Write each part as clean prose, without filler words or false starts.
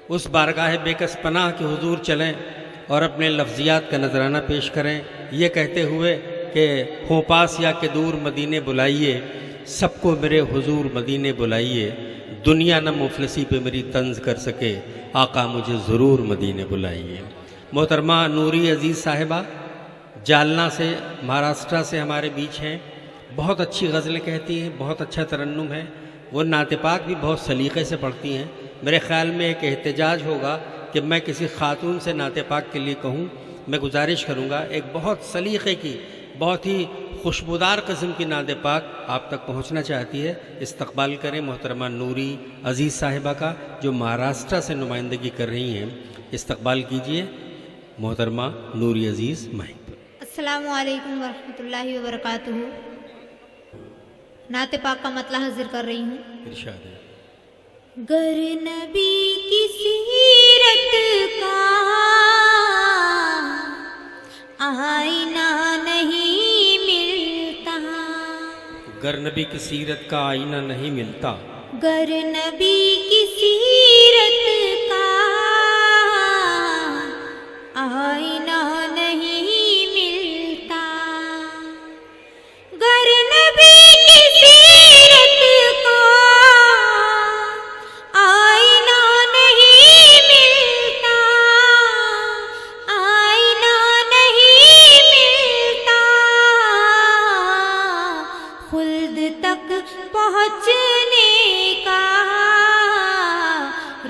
اس بارگاہ بےکس پناہ کے حضور چلیں اور اپنے لفظیات کا نذرانہ پیش کریں، یہ کہتے ہوئے کہ ہوں پاس یا کہ دور مدینے بلائیے، سب کو میرے حضور مدینے بلائیے، دنیا نہ مفلسی پہ میری طنز کر سکے، آقا مجھے ضرور مدینے بلائیے۔ محترمہ نوری عزیز صاحبہ جالنا سے، مہاراشٹرا سے ہمارے بیچ ہیں، بہت اچھی غزلیں کہتی ہیں، بہت اچھا ترنم ہے، وہ نعت پاک بھی بہت سلیقے سے پڑھتی ہیں۔ میرے خیال میں ایک احتجاج ہوگا کہ میں کسی خاتون سے نعت پاک کے لیے کہوں، میں گزارش کروں گا ایک بہت سلیقے کی، بہت ہی خوشبودار قسم کی نعت پاک آپ تک پہنچنا چاہتی ہے۔ استقبال کریں محترمہ نوری عزیز صاحبہ کا جو مہاراشٹرا سے نمائندگی کر رہی ہیں، استقبال کیجئے محترمہ نوری عزیز مائک پر۔ السلام علیکم ورحمۃ اللہ وبرکاتہ۔ نعت پاک کا مطلع حاضر کر رہی ہوں۔ ارشاد ہے۔ گر نبی کی سیرت کا آئینہ نہیں ملتا، گر نبی کی سیرت کا آئینہ نہیں ملتا، گر نبی کی سیرت کا آئینہ نہیں ملتا، گر نبی کی سیرت کا آئینہ نہیں ملتا، آئینہ نہیں ملتا، خلد تک پہنچنے کا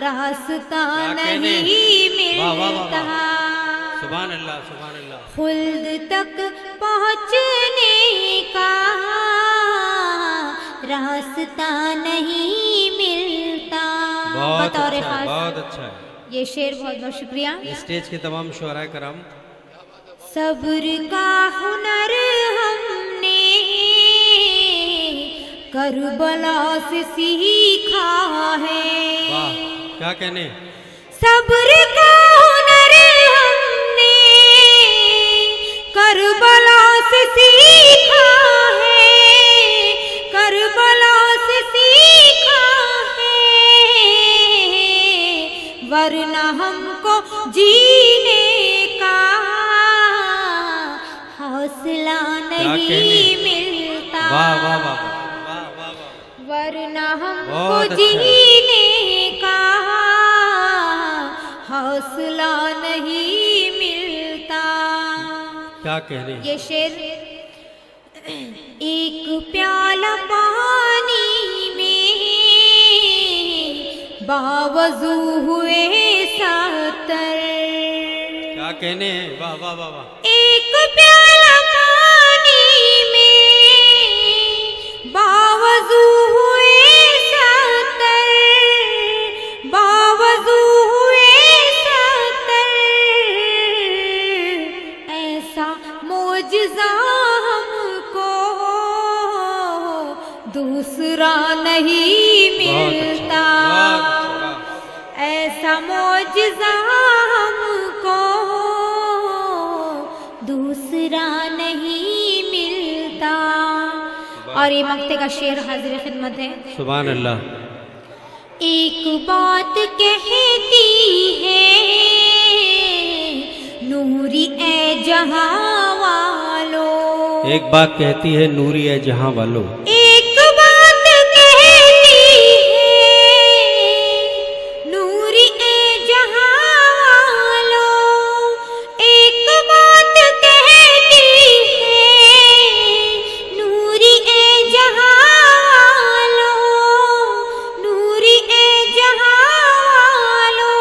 راستہ نہیں ملتا، سبحان اللہ سبحان اللہ، خلد تک پہنچنے کا راستہ نہیں ملتا۔ بہت بطور اچھا ہے، خاص بہت اچھا ہے۔ یہ شعر بہت بہت شکریہ۔ اسٹیج کے تمام شعراء کرام، صبر کا ہنر ہم نے کربلا سے سیکھا ہے، واہ کیا کہنے، صبر کا ہنر ہم نے کربلا سے سیکھا ہے، کربلا سے سیکھا ہے، ورنہ ہم کو جینے کا حوصلہ نہیں ملتا، واہ واہ واہ واہ واہ واہ، ورنہ ہم کو بہت اچھا ہے۔ جینے کا حوصلہ نہیں ملتا۔ کیا کہنے، یہ شعر ایک پیالہ پانی میں باوضو ہوئے ساتر، کیا کہنے ہیں، واہ واہ واہ واہ، ایک پیالہ پانی میں باوضو ہوئے ساتر، باوضو ہوئے ساتر، ایسا معجزہ ہم کو دوسرا نہیں ملتا، ایسا معجزہ ہم کو دوسرا نہیں ملتا۔ اور یہ مقطع کا شعر حاضر خدمت ہے۔ سبحان اللہ، ایک بات کہتی ہے نوری اے جہاں والو، ایک بات کہتی ہے نوری ہے جہاں والو، ایک بات کہتی ہے نوری اے جہاں والو، ایک بات کہتی ہے نوری اے جہاں والو، نوری اے جہاں والو،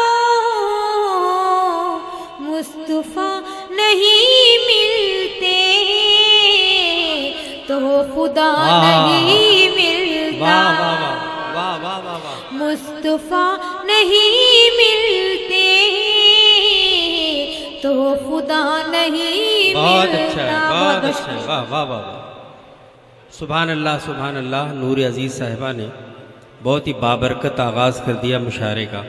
مصطفیٰ نہیں ملتے تو خدا نہیں ملتا، واہ واہ واہ واہ، مصطفیٰ نہیں ملتے تو خدا نہیں بہت ملتا۔ اچھا ہے، بہت اچھا ہے، واہ واہ واہ واہ، سبحان اللہ سبحان اللہ۔ نوری عزیز صاحبہ نے بہت ہی بابرکت آغاز کر دیا مشاعرے کا۔